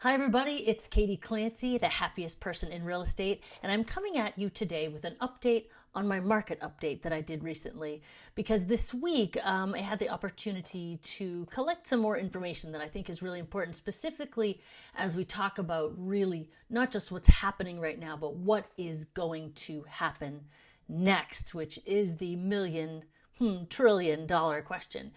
Hi, everybody. It's Katie Clancy, the happiest person in real estate, and I'm coming at you today with an update on my market update that I did recently. Because this week I had the opportunity to collect some more information that I think is really important, specifically as we talk about really not just what's happening right now, but what is going to happen next, which is the $1 trillion question.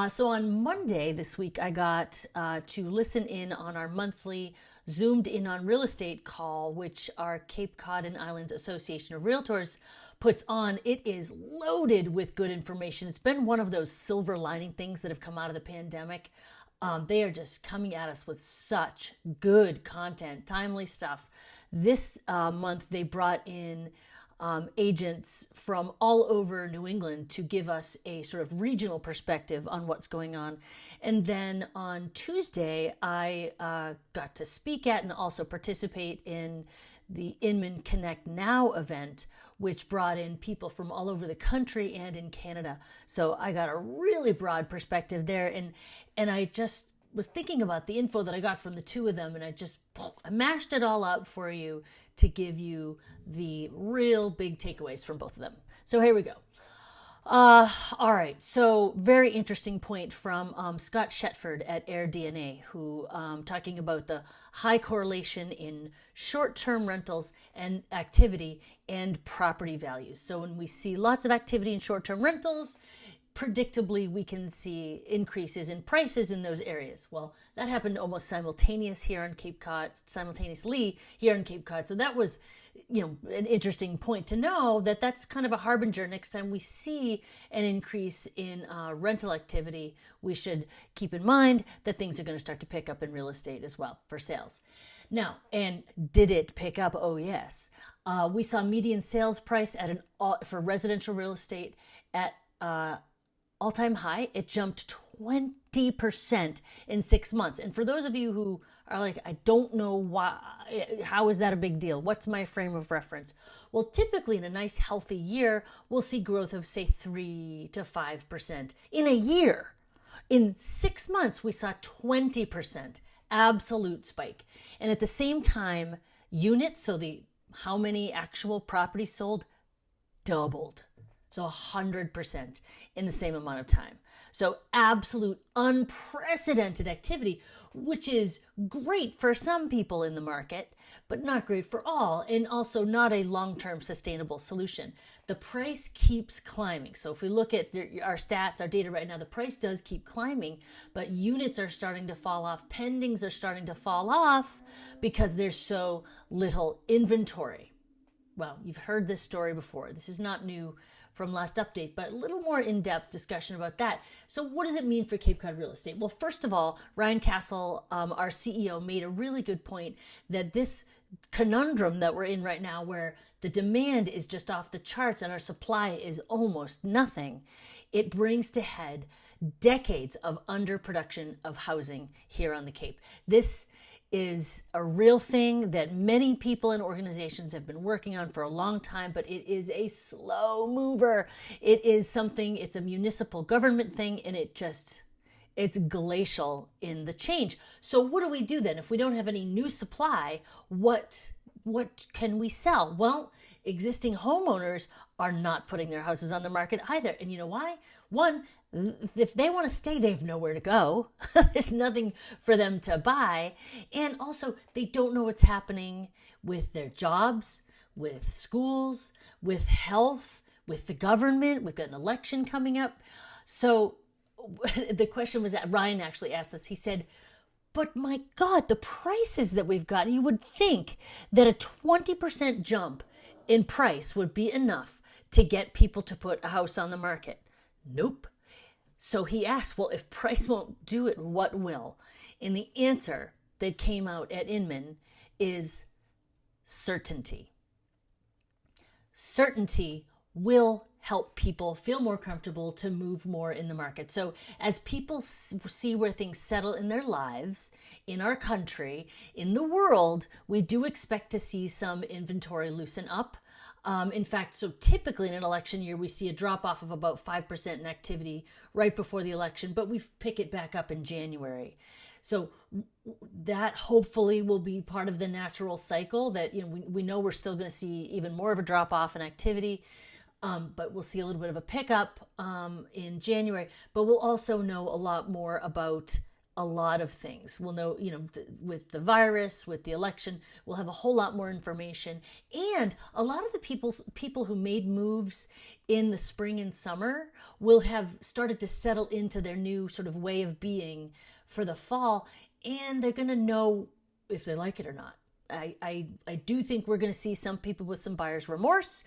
So on Monday this week, I got to listen in on our monthly Zoomed In on Real Estate call, which our Cape Cod and Islands Association of Realtors puts on. It is loaded with good information. It's been one of those silver lining things that have come out of the pandemic. They are just coming at us with such good content, timely stuff. This month, they brought in agents from all over New England to give us a sort of regional perspective on what's going on. And then on Tuesday, I got to speak at and also participate in the Inman Connect Now event, which brought in people from all over the country and in Canada. So I got a really broad perspective there. And I just was thinking about the info that I got from the two of them, and I mashed it all up for you to give you the real big takeaways from both of them. So here we go. All right, so very interesting point from Scott Shetford at AirDNA, who talking about the high correlation in short-term rentals and activity and property values. So when we see lots of activity in short-term rentals, predictably we can see increases in prices in those areas. Well, that happened almost simultaneously here on Cape Cod. So that was, an interesting point to know that that's kind of a harbinger. Next time we see an increase in rental activity, we should keep in mind that things are going to start to pick up in real estate as well for sales. Now, and did it pick up? Oh, yes. We saw median sales price for residential real estate at all-time high. It jumped 20% in 6 months. And for those of you who are like, I don't know why, how is that a big deal? What's my frame of reference? Well, typically in a nice healthy year, we'll see growth of say 3 to 5% in a year. In 6 months, we saw 20% absolute spike. And at the same time, units, so how many actual properties sold, doubled. So 100% in the same amount of time. So absolute unprecedented activity, which is great for some people in the market, but not great for all, and also not a long-term sustainable solution. The price keeps climbing. So if we look at our stats, our data right now, the price does keep climbing, but units are starting to fall off. Pendings are starting to fall off because there's so little inventory. Well, you've heard this story before. This is not new from last update, but a little more in-depth discussion about that. So what does it mean for Cape Cod real estate? Well, first of all, Ryan Castle, our CEO, made a really good point that this conundrum that we're in right now, where the demand is just off the charts and our supply is almost nothing, it brings to head decades of underproduction of housing here on the Cape. This is a real thing that many people and organizations have been working on for a long time, but it is a slow mover. It's a municipal government thing, and it's glacial in the change. So what do we do then? If we don't have any new supply, what can we sell? Well, existing homeowners are not putting their houses on the market either. And you know why? One, if they want to stay, they have nowhere to go. There's nothing for them to buy. And also, they don't know what's happening with their jobs, with schools, with health, with the government. We've got an election coming up. So the question was that Ryan actually asked this. He said, but my God, the prices that we've got, you would think that a 20% jump in price would be enough to get people to put a house on the market. Nope. So he asked, well, if price won't do it, what will? And the answer that came out at Inman is certainty. Certainty will help people feel more comfortable to move more in the market. So as people see where things settle in their lives, in our country, in the world, we do expect to see some inventory loosen up. In fact, so typically in an election year, we see a drop off of about 5% in activity right before the election, but we pick it back up in January. So that hopefully will be part of the natural cycle that, we know we're still going to see even more of a drop off in activity. But we'll see a little bit of a pickup in January. But we'll also know a lot more about a lot of things. We'll know, with the virus, with the election, we'll have a whole lot more information. And a lot of the people who made moves in the spring and summer will have started to settle into their new sort of way of being for the fall. And they're going to know if they like it or not. I do think we're going to see some people with some buyer's remorse.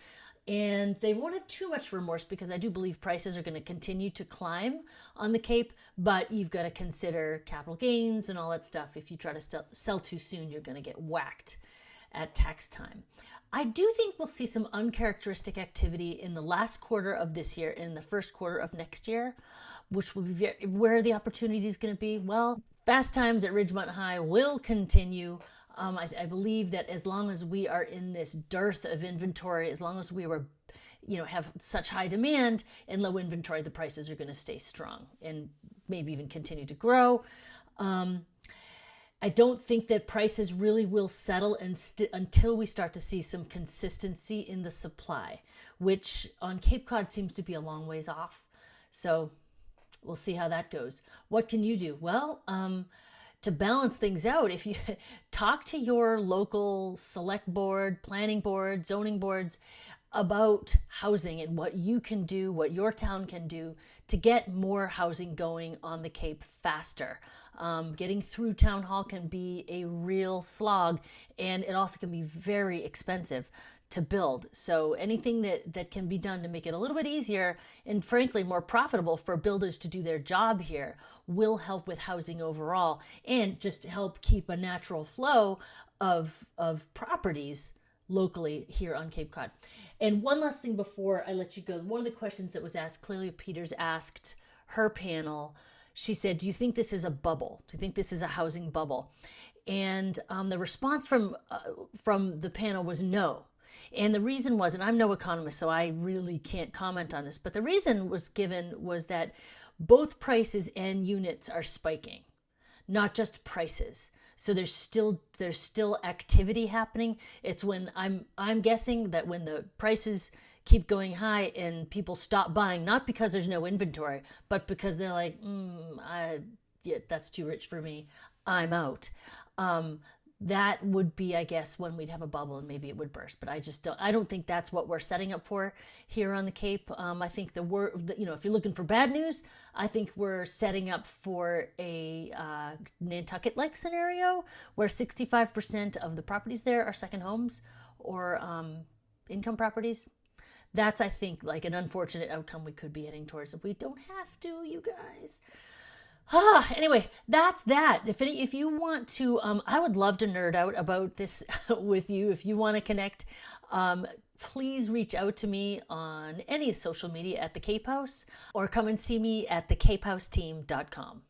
And they won't have too much remorse because I do believe prices are going to continue to climb on the Cape, but you've got to consider capital gains and all that stuff. If you try to sell too soon, you're going to get whacked at tax time. I do think we'll see some uncharacteristic activity in the last quarter of this year and in the first quarter of next year, which will be where the opportunity is going to be. Well, fast times at Ridgemont High will continue. I believe that as long as we are in this dearth of inventory, as long as we were, have such high demand and low inventory, the prices are going to stay strong and maybe even continue to grow. I don't think that prices really will settle until we start to see some consistency in the supply, which on Cape Cod seems to be a long ways off. So we'll see how that goes. What can you do? Well, to balance things out, if you talk to your local select board, planning board, zoning boards about housing and what you can do, what your town can do to get more housing going on the Cape faster. Getting through town hall can be a real slog, and it also can be very expensive to build. So anything that can be done to make it a little bit easier and frankly more profitable for builders to do their job here will help with housing overall and just help keep a natural flow of properties locally here on Cape Cod. And one last thing before I let you go, one of the questions that was asked, Clelia Peters asked her panel, she said, do you think this is a bubble? Do you think this is a housing bubble? And the response from the panel was no. And the reason was, and I'm no economist, so I really can't comment on this, but the reason was given was that both prices and units are spiking, not just prices. So there's still activity happening. It's when I'm guessing that when the prices keep going high and people stop buying, not because there's no inventory, but because they're like, that's too rich for me, I'm out. That would be, I guess, when we'd have a bubble and maybe it would burst. But I don't think that's what we're setting up for here on the Cape. I think if you're looking for bad news, I think we're setting up for a Nantucket-like scenario where 65% of the properties there are second homes or income properties. That's, I think, like an unfortunate outcome we could be heading towards. If we don't have to, you guys. Anyway, that's that. If you want to, I would love to nerd out about this with you. If you want to connect, please reach out to me on any social media at the Cape House or come and see me at thecapehouseteam.com.